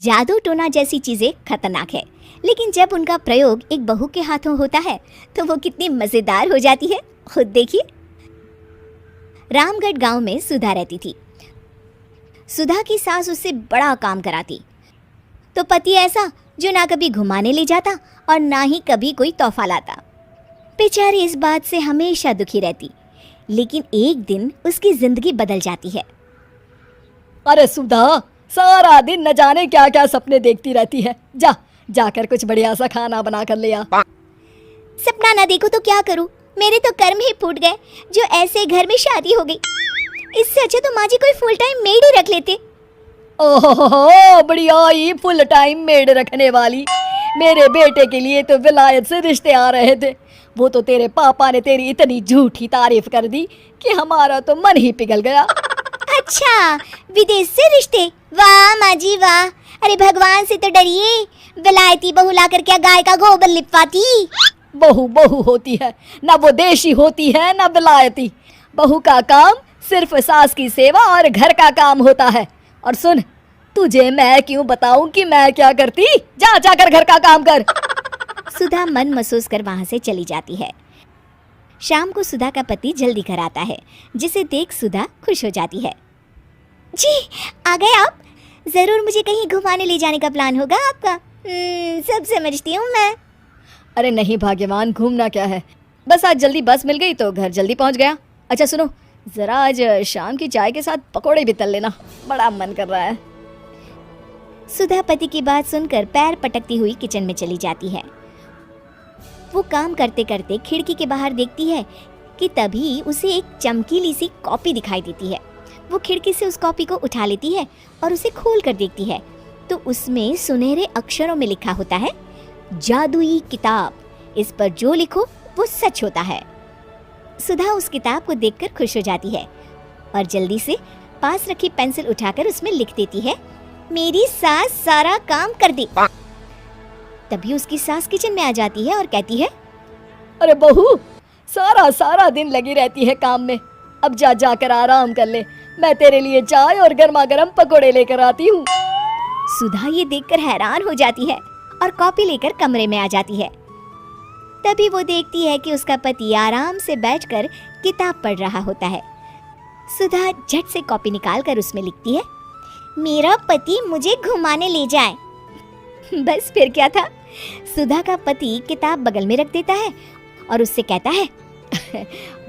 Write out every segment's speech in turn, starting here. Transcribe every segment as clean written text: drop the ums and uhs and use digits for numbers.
जादू टोना जैसी चीजें खतरनाक है, लेकिन जब उनका प्रयोग एक बहू के हाथों होता है तो वो कितनी मजेदार हो जाती है, खुद देखिए। रामगढ़ गांव में सुधा रहती थी। सुधा की सास उससे बड़ा काम कराती, तो पति ऐसा जो ना कभी घुमाने ले जाता और ना ही कभी कोई तोहफा लाता। बेचारी इस बात से हमेशा दुखी रहती, लेकिन एक दिन उसकी जिंदगी बदल जाती है। अरे सुधा, सारा दिन न जाने क्या क्या सपने देखती रहती है। जाकर कुछ बढ़िया सा खाना बना कर ले आ। सपना ना देखो तो क्या करूं, मेरे तो कर्म ही फूट गए जो ऐसे घर में शादी हो गई। इससे अच्छा तो माँ जी कोई फुल टाइम मेड ही रख लेते। ओहो, बढ़िया ही फुल टाइम मेड रखने वाली। मेरे बेटे के लिए तो विलायत से रिश्ते आ रहे थे, वो तो तेरे पापा ने तेरी इतनी झूठी तारीफ कर दी कि हमारा तो मन ही पिघल गया। अच्छा, विदेश से रिश्ते? वाह माँ जी वाह। अरे भगवान से तो डरिए, विलायती बहू लाकर क्या गाय का गोबर लिपवाती। बहू बहू होती है ना, वो देशी होती है ना विलायती। बहू का काम सिर्फ सास की सेवा और घर का काम होता है। और सुन, तुझे मैं क्यों बताऊं कि मैं क्या करती? जाकर घर का काम कर। सुधा मन महसूस कर वहां से चली जाती है। शाम को सुधा का पति जल्दी घर आता है, जिसे देख सुधा खुश हो जाती है। जी आ गए आप? जरूर मुझे कहीं घुमाने ले जाने का प्लान होगा आपका। सब समझती हूँ मैं। अरे नहीं भाग्यवान, घूमना क्या है, बस आज जल्दी बस मिल गई तो घर जल्दी पहुंच गया। अच्छा सुनो, जरा आज शाम की चाय के साथ पकोड़े भी तल लेना, बड़ा मन कर रहा है। सुधा पति की बात सुनकर पैर पटकती हुई किचन में चली जाती है। वो काम करते करते खिड़की के बाहर देखती है कि तभी उसे एक चमकीली सी कॉपी दिखाई देती है। वो खिड़की से उस कॉपी को उठा लेती है और उसे खोल कर देखती है तो उसमें सुनहरे अक्षरों में लिखा होता है, जादुई किताब, इस पर जो लिखो वो सच होता है। सुधा उस किताब को देखकर खुश हो जाती है और जल्दी से पास रखी पेंसिल उठाकर उसमें लिख देती है, मेरी सास सारा काम कर दे। तभी उसकी सास किचन में आ जाती है और कहती है, अरे बहू, सारा दिन लगी रहती है काम में, अब जाकर आराम कर ले, मैं तेरे लिए चाय और गर्मा गर्म पकोड़े लेकर आती हूँ। सुधा ये देखकर हैरान हो जाती है और कॉपी लेकर कमरे में आ जाती है। तभी वो देखती है कि उसका पति आराम से बैठकर किताब पढ़ रहा होता है। सुधा झट से कॉपी निकालकर उसमें लिखती है, मेरा पति मुझे घुमाने ले जाए। बस फिर क्या था, सुधा का पति किताब बगल में रख देता है और उससे कहता है,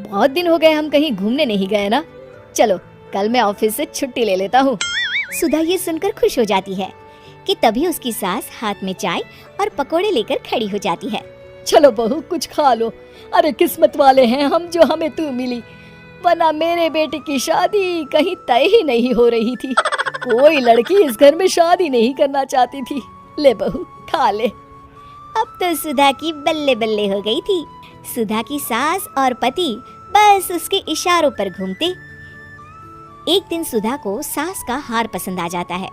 बहुत दिन हो गए हम कहीं घूमने नहीं गए ना, चलो कल मैं ऑफिस से छुट्टी ले लेता हूँ। सुधा ये सुनकर खुश हो जाती है कि तभी उसकी सास हाथ में चाय और पकोड़े लेकर खड़ी हो जाती है। चलो बहू, कुछ खा लो। अरे किस्मत वाले हैं हम जो हमें तू मिली, वरना मेरे बेटे की शादी कहीं तय ही नहीं हो रही थी। कोई लड़की इस घर में शादी नहीं करना चाहती थी। ले बहू, खा ले। अब तो सुधा की बल्ले बल्ले हो गई थी। सुधा की सास और पति बस उसके इशारों पर घूमते। एक दिन सुधा को सास का हार पसंद आ जाता है।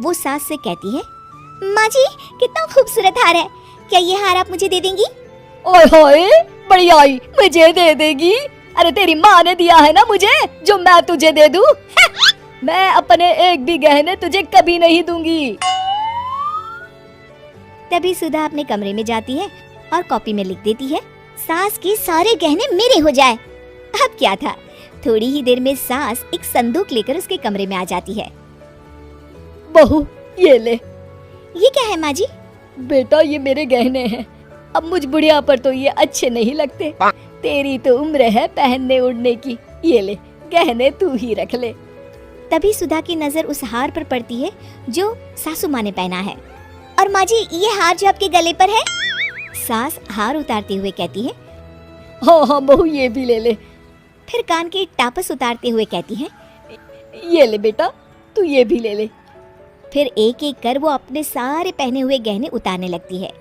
वो सास से कहती है, माँ जी कितना खूबसूरत हार है, क्या ये हार आप मुझे दे देंगी? ओए होए, बढ़िया ही मुझे दे देगी? अरे तेरी माँ ने दिया है ना मुझे, जो मैं तुझे दे दूं? मैं अपने एक भी गहने तुझे कभी नहीं दूंगी। तभी सुधा अपने कमरे में जाती है और कॉपी में लिख देती है, सास के सारे गहने मेरे हो जाए। अब क्या था, थोड़ी ही देर में सास एक संदूक लेकर उसके कमरे में आ जाती है। बहू ये ले। ये क्या है माँ जी? बेटा ये मेरे गहने हैं, अब मुझ बुढ़िया पर तो ये अच्छे नहीं लगते, तेरी तो उम्र है पहनने उड़ने की, ये ले गहने तू ही रख ले। तभी सुधा की नजर उस हार पर पड़ती है जो सासू माँ ने पहना है। और माँ जी ये हार जो आपके गले पर है? सास हार उतारते हुए कहती है, हाँ बहू ये भी ले ले। फिर कान के टापस उतारते हुए कहती है, ये ले बेटा, तू ये भी ले ले। फिर एक एक कर वो अपने सारे पहने हुए गहने उतारने लगती है।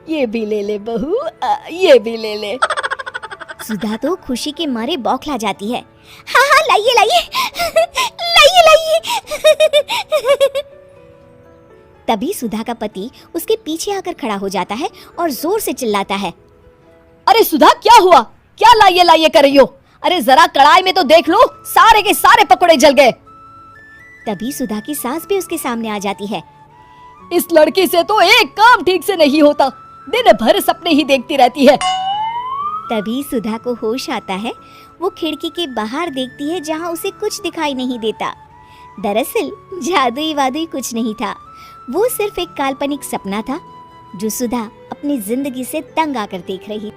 ये भी ले ले बहू, ये भी ले ले। सुधा तो खुशी के मारे बौखला जाती है। हाँ लाइए लाइए लाइए लाइए। तभी सुधा का पति उसके पीछे आकर खड़ा हो जाता है और जोर से चिल्लाता है, अरे सुधा क्या हुआ, क्या लाइए लाइए कर रही हो? अरे जरा कढ़ाई में तो देख लो, सारे के सारे पकोड़े जल गए। तभी सुधा की सास भी उसके सामने आ जाती है। इस लड़की से तो एक काम ठीक से नहीं होता, दिन भर सपने ही देखती रहती है। तभी सुधा को होश आता है। वो खिड़की के बाहर देखती है जहाँ उसे कुछ दिखाई नहीं देता। दरअसल जादुई वादुई कुछ नहीं था, वो सिर्फ एक काल्पनिक सपना था जो सुधा अपनी जिंदगी से तंग आकर देख रही।